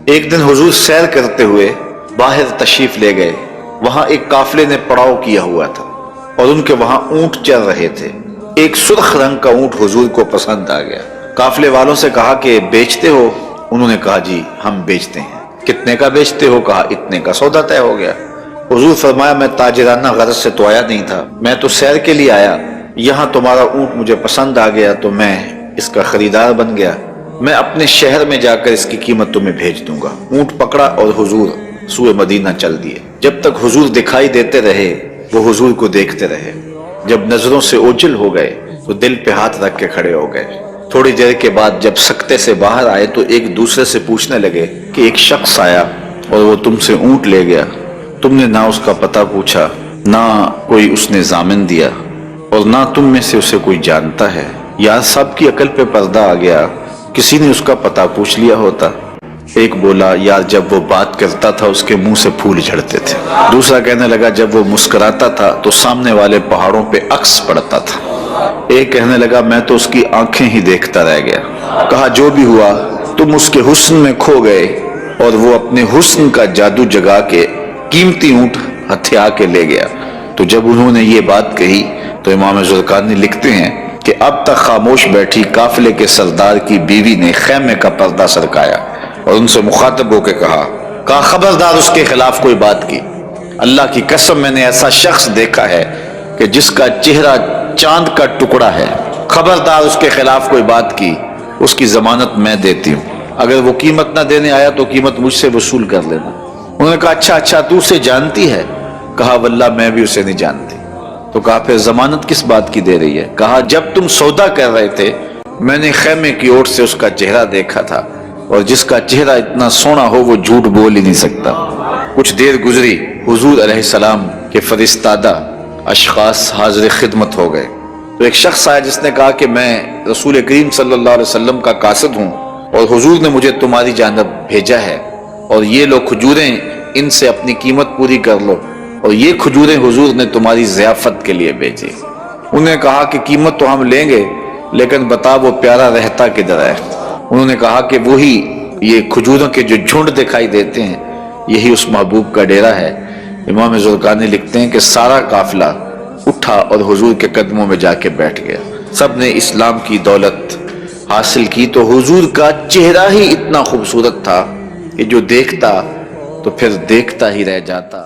ایک دن حضور سیر کرتے ہوئے باہر تشریف لے گئے. وہاں ایک قافلے نے پڑاؤ کیا ہوا تھا اور ان کے وہاں اونٹ چل رہے تھے. ایک سرخ رنگ کا اونٹ حضور کو پسند آ گیا. قافلے والوں سے کہا کہ بیچتے ہو؟ انہوں نے کہا جی ہم بیچتے ہیں. کتنے کا بیچتے ہو؟ کہا اتنے کا. سودا طے ہو گیا. حضور فرمایا میں تاجرانہ غرض سے تو آیا نہیں تھا، میں تو سیر کے لیے آیا. یہاں تمہارا اونٹ مجھے پسند آ گیا تو میں اس کا خریدار بن گیا. میں اپنے شہر میں جا کر اس کی قیمت تمہیں بھیج دوں گا. اونٹ پکڑا اور حضور سوئے مدینہ چل دیے. جب تک حضور دکھائی دیتے رہے وہ حضور کو دیکھتے رہے. جب نظروں سے اوجھل ہو گئے تو دل پہ ہاتھ رکھ کے کھڑے ہو گئے. تھوڑی دیر کے بعد جب سکتے سے باہر آئے تو ایک دوسرے سے پوچھنے لگے کہ ایک شخص آیا اور وہ تم سے اونٹ لے گیا. تم نے نہ اس کا پتہ پوچھا، نہ کوئی اس نے ضامن دیا، اور نہ تم میں سے اسے کوئی جانتا ہے. یار سب کی عقل پہ پردہ آ گیا، کسی نے اس کا پتہ پوچھ لیا ہوتا. ایک بولا یار جب وہ بات کرتا تھا اس کے منہ سے پھول جھڑتے تھے. دوسرا کہنے لگا جب وہ مسکراتا تھا تو سامنے والے پہاڑوں پہ عکس پڑتا تھا. ایک کہنے لگا میں تو اس کی آنکھیں ہی دیکھتا رہ گیا. کہا جو بھی ہوا تم اس کے حسن میں کھو گئے اور وہ اپنے حسن کا جادو جگا کے قیمتی اونٹ ہتھیا کے لے گیا. تو جب انہوں نے یہ بات کہی تو امام زرقانی لکھتے ہیں کہ اب تک خاموش بیٹھی قافلے کے سردار کی بیوی نے خیمے کا پردہ سرکایا اور ان سے مخاطب ہو کے کہا خبردار اس کے خلاف کوئی بات کی. اللہ کی قسم میں نے ایسا شخص دیکھا ہے کہ جس کا چہرہ چاند کا ٹکڑا ہے. خبردار اس کے خلاف کوئی بات کی، اس کی ضمانت میں دیتی ہوں. اگر وہ قیمت نہ دینے آیا تو قیمت مجھ سے وصول کر لینا. انہوں نے کہا اچھا تو اسے جانتی ہے؟ کہا واللہ میں بھی اسے نہیں جانتی. تو کہا پھر ضمانت کس بات کی دے رہی ہے؟ کہا جب تم سودا کر رہے تھے میں نے خیمے کی اوٹ سے اس کا چہرہ دیکھا تھا، اور جس کا چہرہ اتنا سونا ہو وہ جھوٹ بول ہی نہیں سکتا. کچھ دیر گزری، حضور علیہ السلام کے فرستادہ اشخاص حاضر خدمت ہو گئے. تو ایک شخص آیا جس نے کہا کہ میں رسول کریم صلی اللہ علیہ وسلم کا قاصد ہوں اور حضور نے مجھے تمہاری جانب بھیجا ہے، اور یہ لو کھجوریں، ان سے اپنی قیمت پوری کر لو، اور یہ کھجوریں حضور نے تمہاری ضیافت کے لیے بھیجی. انہوں نے کہا کہ قیمت تو ہم لیں گے لیکن بتا وہ پیارا رہتا کدھر ہے؟ انہوں نے کہا کہ وہی یہ کھجوروں کے جو جھنڈ دکھائی دیتے ہیں یہی اس محبوب کا ڈیرا ہے. امام زرقانی لکھتے ہیں کہ سارا قافلہ اٹھا اور حضور کے قدموں میں جا کے بیٹھ گیا. سب نے اسلام کی دولت حاصل کی. تو حضور کا چہرہ ہی اتنا خوبصورت تھا کہ جو دیکھتا تو پھر دیکھتا ہی رہ جاتا.